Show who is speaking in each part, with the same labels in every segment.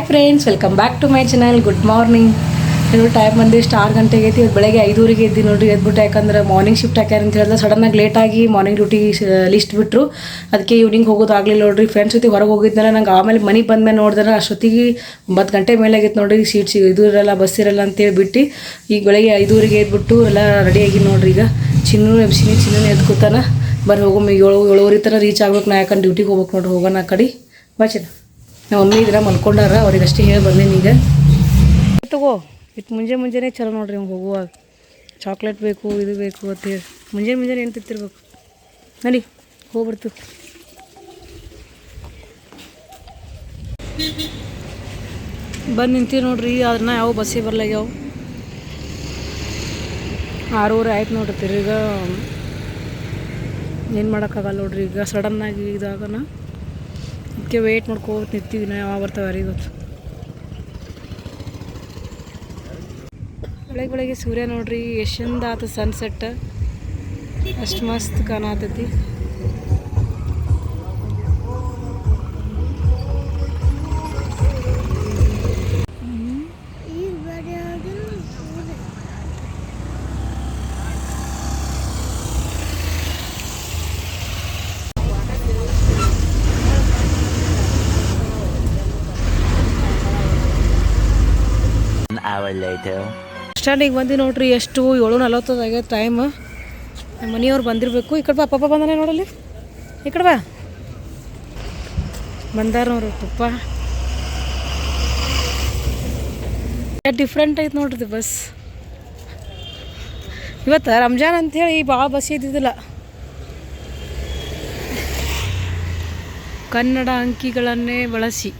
Speaker 1: Friends, welcome back to my channel. Good morning. ಇನ್ನು time ಬಂದು ಇಷ್ಟು 6 ಗಂಟೆಗೆ ಐತಿ. ಬೆಳಗ್ಗೆ 5:30ಗೆ ಎದ್ದು ನೋಡಿರಿ. ಎದ್ಬಿಟ್ಟು ಯಾಕಂದ್ರೆ ಮಾರ್ನಿಂಗ್ ಶಿಫ್ಟ್ ಹಾಕ್ಯಾರ ಅಂತ ಹೇಳಿದ್ರೆ ಸಡನ್ನಾಗಿ ಲೇಟಾಗಿ ಮಾರ್ನಿಂಗ್ ಡ್ಯೂಟಿ ಲಿಸ್ಟ್ ಬಿಟ್ಟರು. ಅದಕ್ಕೆ ಈವ್ನಿಂಗ್ ಹೋಗೋದಾಗಲಿಲ್ಲ ನೋಡಿರಿ. ಫ್ರೆಂಡ್ಸ್ ಜೊತೆ ಹೊರಗೆ ಹೋಗಿದ್ನಲ್ಲ, ನಂಗೆ ಆಮೇಲೆ ಮನೆಗೆ ಬಂದ್ಮೇಲೆ ನೋಡಿದ್ರೆ ಅಷ್ಟೊತ್ತಿಗೆ 9 ಗಂಟೆ ಮೇಲೆ ಆಗೈತೆ ನೋಡಿರಿ. ಸೀಟ್ಸ್ ಇದು ಇರಲ್ಲ, ಬಸ್ ಇರಲ್ಲ ಅಂತೇಳಿ ಬಿಟ್ಟು ಈಗ ಬೆಳಗ್ಗೆ 5:30ಗೆ ಎದ್ಬಿಟ್ಟು ಎಲ್ಲ ರೆಡಿಯಾಗಿ ನೋಡಿರಿ. ಈಗ ಚಿನ್ನು ಎದ್ದು ಕೂತಾನ. ಬರ್ರಿ ಹೋಗಮ್ಮ, 7:30 ಥರ ರೀಚ್ ಆಗ್ಬೇಕು. ನಾ ಯಾಕಂದ್ರೆ ಡ್ಯೂಟಿಗೆ ಹೋಗ್ಬೇಕು ನೋಡ್ರಿ. ಹೋಗೋಣ ಆ ಕಡೆ ಬಾಚಿನ. ನಮ್ಮ ಮಮ್ಮಿ ಇದ್ರೆ ಮಲ್ಕೊಂಡಾರ, ಅವ್ರಿಗೆ ಅಷ್ಟೇ ಹೇಳಿ ಬಂದೇನಿ. ಈಗ ತಗೋ ಇಟ್ಟು ಮುಂಜಾನೆ ಚಲೋ ನೋಡ್ರಿ. ಅವ್ನು ಹೋಗುವಾಗ ಚಾಕ್ಲೇಟ್ ಬೇಕು, ಇದು ಬೇಕು ಅಂತೇಳಿ ಮುಂಜಾನೆ ಏನು ತಿತ್ತಿರ್ಬೇಕು. ನಡಿ ಹೋಗ್ಬಿಡ್ತು. ಬಂದು ನಿಂತೀವಿ ನೋಡ್ರಿ. ಅದನ್ನ ಯಾವ ಬಸ್ಸೇ ಬರಲಾಗ್ಯಾವ. 6:30 ಆಯ್ತು ನೋಡ್ರಿ. ತಿರ್ಗ ಏನು ಮಾಡೋಕ್ಕಾಗಲ್ಲ ನೋಡ್ರಿ. ಈಗ ಸಡನ್ನಾಗಿ ಇದಾಗನ ಅದಕ್ಕೆ ವೆಯ್ಟ್ ಮಾಡ್ಕೋತ ನಿಂತೀವಿ. ನಾ ಯಾವಾಗ ಬರ್ತಾವೆ ಯಾರಿಗೆ ಗೊತ್ತು. ಬೆಳಗ್ಗೆ ಸೂರ್ಯ ನೋಡ್ರಿ ಎಷ್ಟು ಚಂದ ಆತ. ಸನ್ಸೆಟ್ ಅಷ್ಟು ಮಸ್ತ್ ಕಾಣತೈತಿ. ಸ್ಟ್ಯಾಂಡಿಗೆ ಬಂದು ನೋಡ್ರಿ. ಎಷ್ಟು 7:40 ಆಗ್ಯದ ಟೈಮ್. ನಮ್ಮ ಮನೆಯವ್ರು ಬಂದಿರಬೇಕು. ಈ ಕಡೆ ಬಾ, ಪಪ್ಪ ಬಂದಾನೆ ನೋಡಲ್ಲಿ. ಈ ಕಡೆ ಬಾ, ಬಂದಾರ ನೋಡ್ರಿ ಪಪ್ಪ. ಡಿಫ್ರೆಂಟ್ ಐತೆ ನೋಡ್ರಿ ಬಸ್. ಇವತ್ತು ರಂಜಾನ್ ಅಂಥೇಳಿ ಭಾಳ ಬಸ್ ಇದ್ದಿದ್ದಿಲ್ಲ. ಕನ್ನಡ ಅಂಕಿಗಳನ್ನೇ ಬಳಸಿ.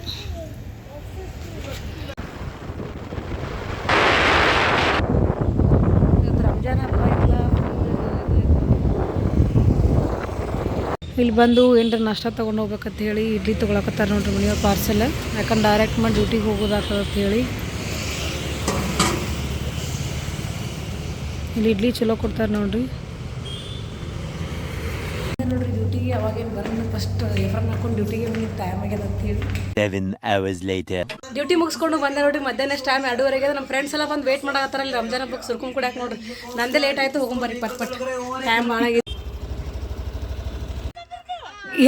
Speaker 1: ಇಲ್ಲಿ ಬಂದು ಏನರ ನಾಷ್ಟ ತೊಗೊಂಡು ಹೋಗ್ಬೇಕಂತ ಹೇಳಿ ಇಡ್ಲಿ ತೊಗೊಳಕತ್ತಾರೆ ನೋಡ್ರಿ ಮನೆಯವ್ರು ಪಾರ್ಸೆಲ್. ಯಾಕಂದ್ರೆ ಡೈರೆಕ್ಟ್ ಮಾಡಿ ಡ್ಯೂಟಿಗೆ ಹೋಗೋದಾಗ್ತದಂತ ಹೇಳಿ ಇಲ್ಲಿ ಇಡ್ಲಿ ಚಲೋ ಕೊಡ್ತಾರೆ ನೋಡ್ರಿ. ಡ್ಯೂಟಿಗೆ ಅವಾಗೇನು ಬರೋಣ, ಫಸ್ಟ್ ಎಫ್ರನ್ ಹಾಕೊಂಡು ಡ್ಯೂಟಿಗೆ ಟೈಮ್ ಆಗ್ಯದ ಅಂತ ಹೇಳಿ
Speaker 2: 7 hours later
Speaker 1: ಡ್ಯೂಟಿ ಮುಗಿಸ್ಕೊಂಡು ಬಂದೆ ನೋಡ್ರಿ. ಮಧ್ಯಾಹ್ನ ಟೈಮ್ 2:30 ನಮ್ಮ ಫ್ರೆಂಡ್ಸ್ ಎಲ್ಲ ಬಂದು ವೇಟ್ ಮಾಡಕತ್ತಾರಲ್ಲಿ ರಂಜಾನ್ ಹಬ್ಬಕ್ಕೆ ಸುರ್ಕೊಂಡು ಕುಡಿಯಾಕೆ ನೋಡ್ರಿ. ನಂದೇ ಲೇಟ್ ಆಯಿತು. ಹೋಗೊಂಬರ್ರಿ ಪಟ್ ಟೈಮ್ ಭಾಳ ಆಗಿದೆ.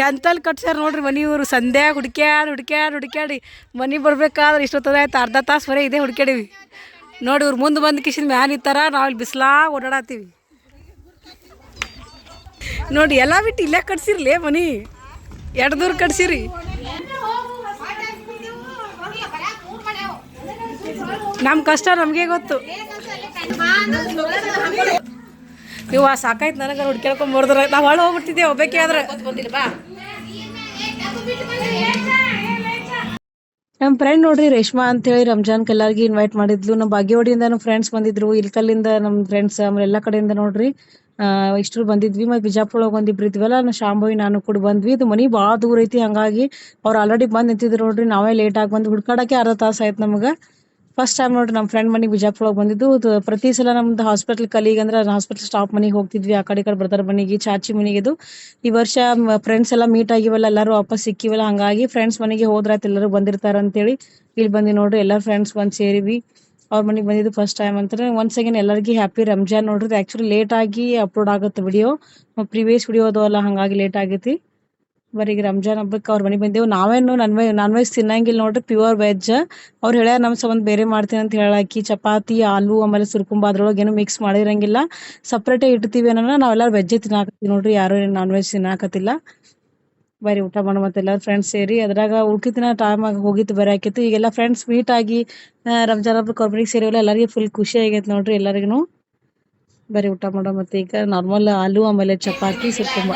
Speaker 1: ಎಂತಲ್ಲಿ ಕಟ್ಸ್ಯಾರ ನೋಡ್ರಿ ಮನೆಯವರು. ಸಂಧ್ಯಾಗ ಹುಡ್ಕ್ಯಾಡಿ ಮನೆ ಬರ್ಬೇಕಾದ್ರೆ ಇಷ್ಟೊತ್ತದಾಯ್ತು. ಅರ್ಧ ತಾಸು ಬರೀ ಇದೇ ಹುಡ್ಕ್ಯಾಡೀವಿ ನೋಡಿ. ಇವ್ರು ಮುಂದೆ ಬಂದು ಕಿಶನ್ ಮ್ಯಾನ್ ಇತ್ತಾರ. ನಾವು ಇಲ್ಲಿ ಬಿಸಿಲಾಗ ಓಡಾಡತ್ತೀವಿ ನೋಡಿ. ಎಲ್ಲ ಬಿಟ್ಟು ಇಲ್ಲೇ ಕಟ್ಸಿರ್ಲಿ ಮನೆ. ಎರಡು ದೂರ ಕಟ್ಸಿರಿ. ನಮ್ಮ ಕಷ್ಟ ನಮಗೆ ಗೊತ್ತು. ನೀವು ಸಾಕಾಯ್ತು ನನಗೆ. ಹುಡ್ಕ್ಯಾಡ್ಕೊಂಡು ಬರ್ದ್ರೆ ನಾವು ಹೊಳ ಹೋಗ್ಬಿಡ್ತಿದ್ದೆ ಒಬ್ಬಕ್ಕೆ. ಆದ್ರೆ ನಮ್ಮ ಫ್ರೆಂಡ್ ನೋಡ್ರಿ ರೇಷ್ಮಾ ಅಂತೇಳಿ ರಂಜಾನ್ಗೆ ಎಲ್ಲರಿಗೂ ಇನ್ವೈಟ್ ಮಾಡಿದ್ಲು. ನಮ್ಮ ಬಾಗೇವಾಡಿಯಿಂದ ನಮ್ಮ ಫ್ರೆಂಡ್ಸ್ ಬಂದಿದ್ರು. ಇಲ್ಕಲ್ಲಿಂದ ನಮ್ಮ ಫ್ರೆಂಡ್ಸ್, ಆಮೇಲೆ ಎಲ್ಲ ಕಡೆಯಿಂದ ನೋಡ್ರಿ ಇಷ್ಟರು ಬಂದಿದ್ವಿ. ಮತ್ತು ಬಿಜಾಪುರ ಒಂದಿಬ್ರು ಇದ್ವಲ್ಲ, ಶಾಂಭವಿ ನಾನು ಕೂಡ ಬಂದ್ವಿ. ಇದು ಮನೆ ಭಾಳ ದೂರ ಐತಿ. ಹಂಗಾಗಿ ಅವ್ರು ಆಲ್ರೆಡಿ ಬಂದು ನಿಂತಿದ್ರು ನೋಡ್ರಿ. ನಾವೇ ಲೇಟಾಗಿ ಬಂದು ಹುಡ್ಕಾಡಕ್ಕೆ ಅರ್ಧ ತಾಸು ಆಯ್ತು ನಮ್ಗೆ. ಫಸ್ಟ್ ಟೈಮ್ ನೋಡ್ರಿ ನಮ್ಮ ಫ್ರೆಂಡ್ ಮನೆಗೆ ಬಿಜಾಪುರ ಬಂದಿದ್ದು. ಪ್ರತಿ ಸಲ ನಮ್ದು ಹಾಸ್ಪಿಟಲ್ ಕಲೀಗ್ ಅಂದ್ರೆ ಹಾಸ್ಪಿಟಲ್ ಸ್ಟಾಫ್ ಮನೆಗೆ ಹೋಗ್ತಿದ್ವಿ. ಆ ಕಡೆ ಬ್ರದರ್ ಮನೆಗೆ, ಚಾಚಿ ಮನೆಗೆ. ಇದು ಈ ವರ್ಷ ಫ್ರೆಂಡ್ಸ್ ಎಲ್ಲ ಮೀಟ್ ಆಗಿವಲ್ಲ, ಎಲ್ಲರೂ ವಾಪಸ್ ಸಿಕ್ಕಿವಲ್ಲ. ಹಂಗಾಗಿ ಫ್ರೆಂಡ್ಸ್ ಮನೆಗೆ ಹೋದ್ರಾಯ್ತು, ಎಲ್ಲರೂ ಬಂದಿರ್ತಾರ ಅಂತೇಳಿ ಇಲ್ಲಿ ಬಂದು ನೋಡ್ರಿ. ಎಲ್ಲ ಫ್ರೆಂಡ್ಸ್ ಬಂದು ಸೇರಿವಿ. ಅವ್ರ ಮನೆಗೆ ಬಂದಿದ್ದು ಫಸ್ಟ್ ಟೈಮ್ ಅಂತಾರೆ. ಒನ್ಸ್ ಅಗೇನ್ ಎಲ್ಲರಿಗೂ ಹ್ಯಾಪಿ ರಂಜಾನ್ ನೋಡ್ರಿ. ಆ್ಯಕ್ಚುಲಿ ಲೇಟ್ ಆಗಿ ಅಪ್ಲೋಡ್ ಆಗುತ್ತೆ ವಿಡಿಯೋ. ಪ್ರೀವಿಯಸ್ ವಿಡಿಯೋ ಅದಲ್ಲ, ಹಾಗಾಗಿ ಲೇಟ್ ಆಗೈತಿ. ಬರೀ ಈಗ ರಂಜಾನ್ ಹಬ್ಬಕ್ಕೆ ಅವ್ರ ಮನೆಗೆ ಬಂದೆವು. ನಾವೇನು ನಾನ್ ವೆಜ್ ತಿನ್ನಂಗಿಲ್ಲ ನೋಡ್ರಿ, ಪ್ಯೂರ್ ವೆಜ್. ಅವ್ರು ಹೇಳ್ಯಾರ ನಮ್ಮ ಸಂಬಂಧ ಬೇರೆ ಮಾಡ್ತೀನಿ ಅಂತ ಹೇಳಾಕಿ. ಚಪಾತಿ, ಆಲೂ, ಆಮೇಲೆ ಸುರ್ಕುಂಬ ಅದ್ರೊಳಗೆ ಏನು ಮಿಕ್ಸ್ ಮಾಡಿರಂಗಿಲ್ಲ, ಸಪ್ರೇಟೇ ಇಡ್ತೀವಿ ಅನ್ನೋ. ನಾವೆಲ್ಲರೂ ವೆಜ್ಜೇ ತಿನ್ನಾಕತ್ತೀವಿ ನೋಡ್ರಿ. ಯಾರು ನಾನ್ ವೆಜ್ ತಿನ್ನಾಕತ್ತಿಲ್ಲ. ಬರೀ ಊಟ ಮಾಡೋ ಮತ್ತೆ ಎಲ್ಲರೂ ಫ್ರೆಂಡ್ಸ್ ಸೇರಿ. ಅದ್ರಾಗ ಉಳ್ಕಿತಿನ ಟೈಮ್ ಆಗಿ ಹೋಗಿತ್ತು, ಬರೀ ಆಕೈತಿ. ಈಗೆಲ್ಲ ಫ್ರೆಂಡ್ಸ್ ಮೀಟ್ ಆಗಿ ರಂಜಾನ್ ಹಬ್ಬಕ್ಕೆ ಅವ್ರ ಮನೆಗೆ ಸೇರಿವಲ್ಲ, ಎಲ್ಲರಿಗೂ ಫುಲ್ ಖುಷಿ ಆಗೈತೆ ನೋಡ್ರಿ ಎಲ್ಲರಿಗೂ. ಬರೀ ಊಟ ಮಾಡೋ ಮತ್ತೆ ಈಗ ನಾರ್ಮಲ್ ಆಲೂ, ಆಮೇಲೆ ಚಪಾತಿ, ಸುರ್ಕುಂಬ.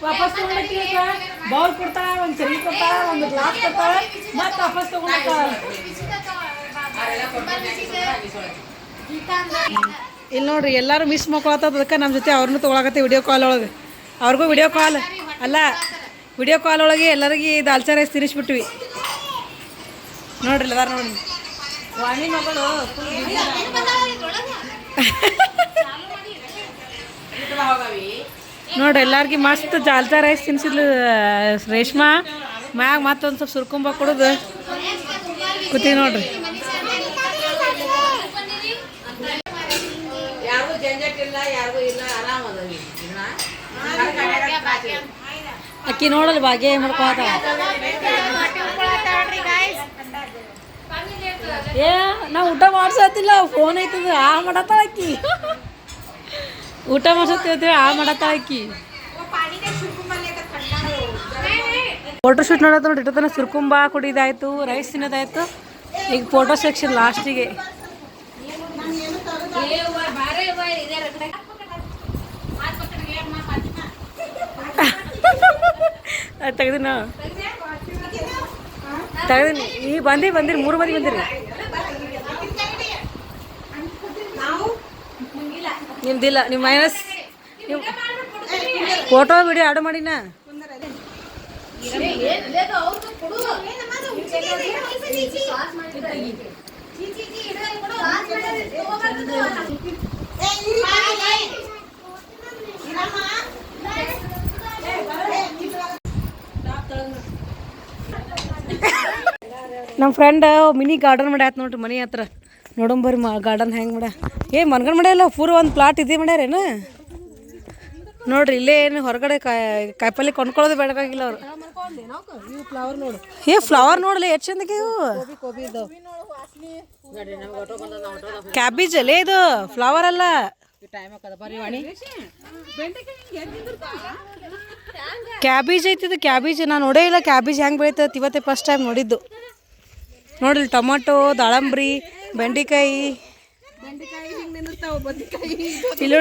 Speaker 1: ವಾಪಸ್ ಬೌಲ್ ಕೊಡ್ತಾಳ, ಒಂದು ಚರಿ ಕೊಡ್ತಾಳ, ಒಂದು ಗ್ಲಾಸ್ ಕೊಡ್ತಾಳ, ಮತ್ತೆ ವಾಪಸ್ ತಗೊಂಡ್ತಾಳ. ಇಲ್ಲಿ ನೋಡ್ರಿ ಎಲ್ಲರೂ ಮಿಸ್ ಮಾಡ್ಕೊಳತ್ತದ. ಅದಕ್ಕೆ ನಮ್ಮ ಜೊತೆ ಅವ್ರನ್ನೂ ತೊಗೊಳಕತ್ತೆ ವಿಡಿಯೋ ಕಾಲ್ ಒಳಗೆ. ಅವ್ರಿಗೂ ವಿಡಿಯೋ ಕಾಲ್ ಅಲ್ಲ, ವಿಡಿಯೋ ಕಾಲ್ ಒಳಗೆ ಎಲ್ಲರಿಗೆ ದಾಲ್ಚಾ ರೈಸ್ ತಿನ್ನಿಸ್ಬಿಟ್ವಿ. ನೋಡ್ರಿ ಅದಾರ ನೋಡಿ ವಾಣಿ ಮಗಳು ನೋಡ್ರಿ ಎಲ್ಲಾರ್ಗಿ ಮಸ್ತ್ ಜಾಲ್ತಾ ರೈಸ್ ತಿನ್ಸಿದ್ಲು ರೇಷ್ಮಾ ಮ್ಯಾಗ ಮತ್ತೊಂದು ಸ್ವಲ್ಪ ಸುರ್ಕೊಂಬ ಕೊಡೋದು ಕೂತೀವಿ ನೋಡ್ರಿ. ಅಕ್ಕಿ ನೋಡಲ್ಲ ಭಾಗ್ಯ ಮಾಡ್ಕೋತ ಏ ನಾ ಊಟ ಮಾಡ್ಸತ್ತಿಲ್ಲ ಫೋನ್ ಐತದ ಆ ಮಾಡತ್ತಾಳ ಅಕ್ಕಿ ಊಟ ಮಾಡ್ಸತ್ತೇಳ್ತೇವೆ ಆ ಮಾಡತ್ತಾಳ ಅಕ್ಕಿ ಫೋಟೋ ಶೂಟ್ ನೋಡತ್ತ ನೋಡಿ ಇಟ್ಟತನ ಸುರ್ಕುಂಬ ಕುಡಿದಾಯ್ತು ರೈಸ್ ತಿನ್ನೋದಾಯ್ತು ಈಗ ಫೋಟೋ ಸೆಕ್ಷನ್ ಲಾಸ್ಟಿಗೆ ತೆಗ್ದಿನ ತೆಗ್ದಿನಿ ಈಗ ಬಂದಿರಿ 3 ಮಂದಿ ಬಂದಿರಿ ನಿಮ್ದಿಲ್ಲ ನಿಮ್ಮ ಮೈನಸ್ ನೀವು ಫೋಟೋ ವಿಡಿಯೋ ಆರ್ಡರ್ ಮಾಡಿನ ನಮ್ಮ ಫ್ರೆಂಡ್ ಮಿನಿ ಗಾರ್ಡನ್ ಮಾಡ್ಯಾತ ನೋಡ್ರಿ ಮನೆ ಹತ್ರ ನೋಡಂಬರಿ ಗಾರ್ಡನ್ ಹೆಂಗೆ ಮಾಡ್ಯ ಮನ್ಗಂಡು ಮಾಡ್ಯಾಲ್ಲ ಪೂರ ಒಂದು ಪ್ಲಾಟ್ ಇದೆ ಮಾಡ್ಯಾರೇನು ನೋಡ್ರಿ ಇಲ್ಲೇ ಏನು ಹೊರಗಡೆ ಕಾಯಿಪಲ್ಲೆ ಕೊಂಡ್ಕೊಳ್ಳೋದು ಬೇಡವಾಗಿಲ್ಲ ಅವ್ರು ಫ್ಲವರ್ ನೋಡಲಿ ಎಷ್ಟು ಚಂದಕ್ಕೆ ಇವು ಕ್ಯಾಬೇಜ್ ಅಲ್ಲೇ ಇದು ಫ್ಲವರ್ ಅಲ್ಲ ಕ್ಯಾಬೇಜ್ ಐತಿದು ಕ್ಯಾಬೇಜ್ ನಾನು ನೋಡೇ ಇಲ್ಲ ಕ್ಯಾಬೇಜ್ ಹೆಂಗೆ ಬೆಳೀತದೆ ಇವತ್ತೇ ಫಸ್ಟ್ ಟೈಮ್ ನೋಡಿದ್ದು ನೋಡ್ರಿ ಟೊಮಾಟೊ ದಾಳಂಬ್ರಿ ಬೆಂಡೆಕಾಯಿ ಇಲ್ಲಿ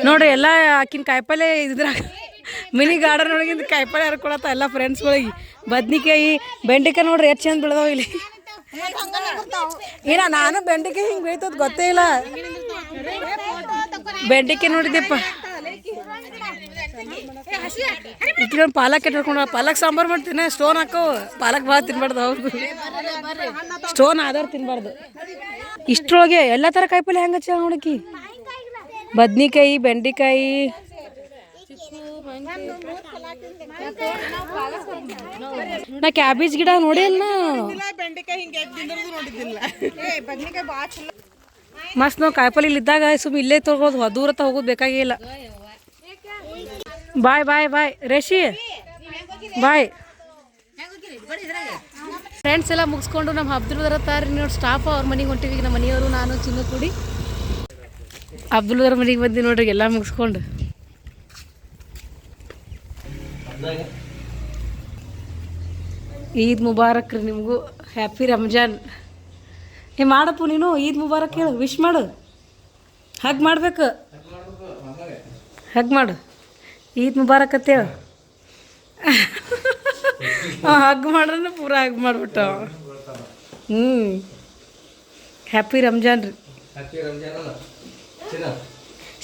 Speaker 1: ನೋಡ್ರಿ ಎಲ್ಲ ಆಕಿನ ಕಾಯಿಪಲ್ಲೆ ಇದ್ರಾಗ ಮಿನಿ ಗಾರ್ಡನ್ ಒಳಗಿಂದ ಕಾಯಿಪಲ್ಲೆ ಹರ್ಕೊಳತ್ತ ಎಲ್ಲ ಫ್ರೆಂಡ್ಸ್ಗಳಿಗೆ ಬದ್ನಿಕಾಯಿ ಬೆಂಡೆಕಾಯಿ ನೋಡ್ರಿ ಎಷ್ಟು ಚಂದ ಬೆಳೆದವ ಇಲ್ಲಿ ಏನ ನಾನು ಬೆಂಡೆಕಾಯಿ ಹಿಂಗೆ ಬೆಳಿತದ ಗೊತ್ತೇ ಇಲ್ಲ ಬೆಂಡೆಕಾಯಿ ನೋಡಿದ್ದೆಪ್ಪ ಈಗ ಪಾಲಕ್ ಇಟ್ಕೊಂಡು ಪಾಲಕ್ ಸಾಂಬಾರು ಮಾಡ್ತೀನಿ ಸ್ಟೋನ್ ಹಾಕೋ ಪಾಲಕ್ ಭಾಳ ತಿನ್ಬಾರ್ದು ಹೌದು ಸ್ಟೋನ್ ಆಧಾರ ತಿನ್ಬಾರ್ದು ಇಷ್ಟರೊಳಗೆ ಎಲ್ಲ ಥರ ಕಾಯಿಪಲ್ಲೆ ಹೆಂಗೆ ಹಚ್ಚ ನೋಡಕಿ ಬದ್ನಿಕಾಯಿ ಬೆಂಡೆಕಾಯಿ ನಾ ಕ್ಯಾಬೇಜ್ ಗಿಡ ನೋಡಿಲ್ಲ ಮಸ್ತ್ ನಾವು ಕಾಯಿಪಲ್ಲೆ ಇಲ್ಲಿದ್ದಾಗ ಸುಮ್ಮನೆ ಇಲ್ಲೇ ತೊಗೋದು ದೂರ ಹೋಗೋದು ಬೇಕಾಗಿಲ್ಲ ಬಾಯ್ ಬಾಯ್ ಬಾಯ್ ರೇಷಿ ಬಾಯ್ ಫ್ರೆಂಡ್ಸ್ ಎಲ್ಲ ಮುಗಿಸ್ಕೊಂಡು ನಮ್ಮ ಅಬ್ದುಲ್ ಬರತ್ತಾರೆ ನೋಡಿ ಸ್ಟಾಫ್ ಅವ್ರ ಮನೆಗೆ ಹೊಂಟಿವಿ ನಮ್ಮ ಮನೆಯವರು ನಾನು ಚಿನ್ನ ಕೂಡಿ ಅಬ್ದುಲ್ ಅವ್ರ ಮನೆಗೆ ಬಂದು ನೋಡ್ರಿ ಎಲ್ಲ ಮುಗಿಸ್ಕೊಂಡು ಈದ್ ಮುಬಾರಕ್ ರೀ ನಿಮಗೂ ಹ್ಯಾಪಿ ರಂಜಾನ್ ಮಾಡಪ್ಪು ನೀನು ಈದ್ ಮುಬಾರಕ್ ಹೇಳು ವಿಶ್ ಮಾಡು ಹಗ್ ಮಾಡ್ಬೇಕು ಹಗ್ ಮಾಡು ಈದ್ ಮುಬಾರಕ್ ಅಂತೇಳು ಹಗ್ ಮಾಡ್ರೆ ಪೂರ ಹಗ್ ಮಾಡ್ಬಿಟ್ಟ ಹ್ಯಾಪಿ ರಂಜಾನ್ ರೀ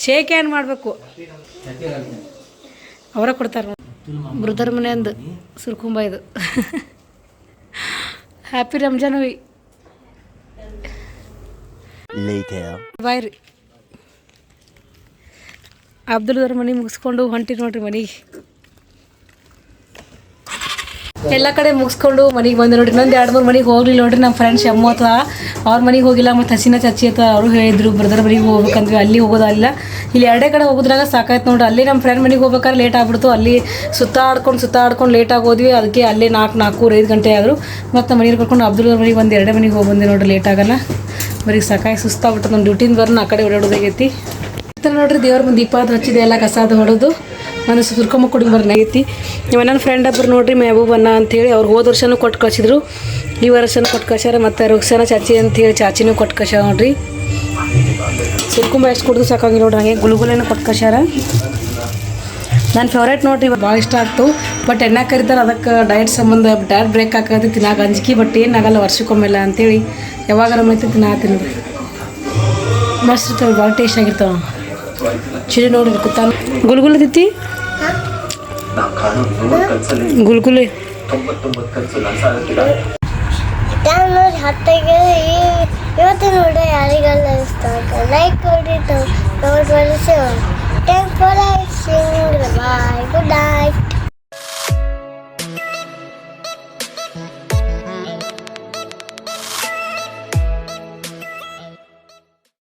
Speaker 1: ಶೇಕ್ ಏನು ಮಾಡಬೇಕು ಅವರ ಕೊಡ್ತಾರೆ ಬ್ರದರ್ ಮನೆ ಅಂದು ಸುರ್ಕುಂಬ ಇದು ಹ್ಯಾಪಿ ರಂಜಾನ್ ವಿ ಬಾಯ್ ರೀ ಅಬ್ದುಲ್ ಅವ್ರ ಮನೆ ಮುಗಿಸ್ಕೊಂಡು ಹೊಂಟಿ ನೋಡ್ರಿ ಮನೆಗೆ ಎಲ್ಲ ಕಡೆ ಮುಗಿಸ್ಕೊಂಡು ಮನೆಗೆ ಬಂದೆ ನೋಡ್ರಿ ಇನ್ನೊಂದು 2-3 ಮನೆಗೆ ಹೋಗ್ಲಿಲ್ಲ ನೋಡ್ರಿ ನಮ್ಮ ಫ್ರೆಂಡ್ಸ್ ಅಮ್ಮತ್ತ ಅವ್ರ ಮನೆಗೆ ಹೋಗಿಲ್ಲ ಮತ್ತು ಹಸಿನ ಚಚ್ಚಿ ಅಂತ ಅವರು ಹೇಳಿದ್ರು ಬ್ರದರ್ ಮನೆಗೆ ಹೋಗ್ಬೇಕಂದ್ವಿ ಅಲ್ಲಿ ಹೋಗೋದಲ್ಲ ಇಲ್ಲಿ 2 ಕಡೆ ಹೋಗೋದ್ರಾಗ ಸಾಕಾಯ್ತು ನೋಡ್ರಿ ಅಲ್ಲಿ ನಮ್ಮ ಫ್ರೆಂಡ್ ಮನೆಗೆ ಹೋಗ್ಬೇಕಾದ್ರೆ ಲೇಟ್ ಆಗ್ಬಿಡ್ತು ಅಲ್ಲಿ ಸುತ್ತಾಡ್ಕೊಂಡು ಲೇಟಾಗಿ ಹೋದ್ವಿ ಅದಕ್ಕೆ ಅಲ್ಲೇ 4-5 ಗಂಟೆ ಆದರು ಮತ್ತು ಮನೆಗೆ ಕರ್ಕೊಂಡು ಅಬ್ದುಲ್ ಅವ್ರ ಮನೆಗೆ ಒಂದು 2 ಮನೆಗೆ ಹೋಗಿ ಬಂದೆ ನೋಡ್ರಿ ಲೇಟ್ ಆಗಲ್ಲ ಬರೀ ಸಾಕಾಗಿ ಸುಸ್ತಾಗ್ಬಿಟ್ಟು ನಮ್ಮ ಡ್ಯೂಟಿನ ಬರೋಣ ಆ ಕಡೆ ಓಡಾಡೋದಾಗೈತಿ ನೋಡ್ರಿ ದೇವ್ರ ಮುಂದೆ ದೀಪ ಅದು ಹಚ್ಚಿದೆ ಎಲ್ಲ ಕಸಾದ ಹೊಡೋದು ನಾನು ಸುರ್ಕೊಂಬ ಕುಡಿ ಬರ್ನಾಗೈತಿ ನನ್ನ ಫ್ರೆಂಡ್ ಒಬ್ಬರು ನೋಡ್ರಿ ಮೆಹಬೂಬನ್ನ ಅಂಥೇಳಿ ಅವ್ರು ಹೋದ ವರ್ಷನೂ ಕೊಟ್ಟು ಕಳಿಸಿದ್ರು ಈ ವರ್ಷನೂ ಕೊಟ್ಟು ಕಳ್ಸ್ಯಾರ ಮತ್ತು ರುಕ್ಸಾನ ಚಾಚಿ ಅಂಥೇಳಿ ಚಾಚಿನೂ ಕೊಟ್ಟು ಕಳ್ಸ್ಯಾರ ನೋಡ್ರಿ ಸುರ್ಕೊಂಬ ಎಷ್ಟು ಕುಡಿದು ಸಾಕಾಗಿ ನೋಡ್ರಿ ಹಾಗೆ ಗುಲ್ಗುಲೇನೂ ಕೊಟ್ಟು ಕಳ್ಸ್ಯಾರ ನನ್ನ ಫೇವ್ರೇಟ್ ನೋಡ್ರಿ ಭಾಳ ಇಷ್ಟ ಆಗ್ತು ಬಟ್ ಎಣ್ಣೆ ಕರಿತಾರೆ ಅದಕ್ಕೆ ಡಯಟ್ ಸಂಬಂಧ ಡಯಟ್ ಬ್ರೇಕ್ ಹಾಕೋದು ತಿನ್ನಾಗ ಅಂಜಿಕೆ ಬಟ್ ಏನಾಗಲ್ಲ ವರ್ಷಕ್ಕೊಮ್ಮೆಲ್ಲ ಅಂಥೇಳಿ ಯಾವಾಗಾರ ಮೈತಿ ತಿನ್ನಾತೀನಿ ನೋಡ್ರಿ ಮಸ್ತ್ ಇರ್ತಾವೆ ಭಾಳ ಟೇಸ್ಟ್ ಆಗಿರ್ತಾವೆ ಚಿಡಿ ನೋಡ್ರಿ ಕೂತಾನ ಗುಲ್ಗುಲೆ ತಿತ್ತಿ ಗುಲ್ಗುಲೆ
Speaker 3: ನೋಡಿ ಹತ್ತಾಗೆ ಇವತ್ತಿನ ವಿಡಿಯೋ ಯಾರಿಗೆಲ್ಲ ಇಷ್ಟ ಆಯ್ತು ಲೈಕ್ ಕೊಡಿ thanks for watching bye good night.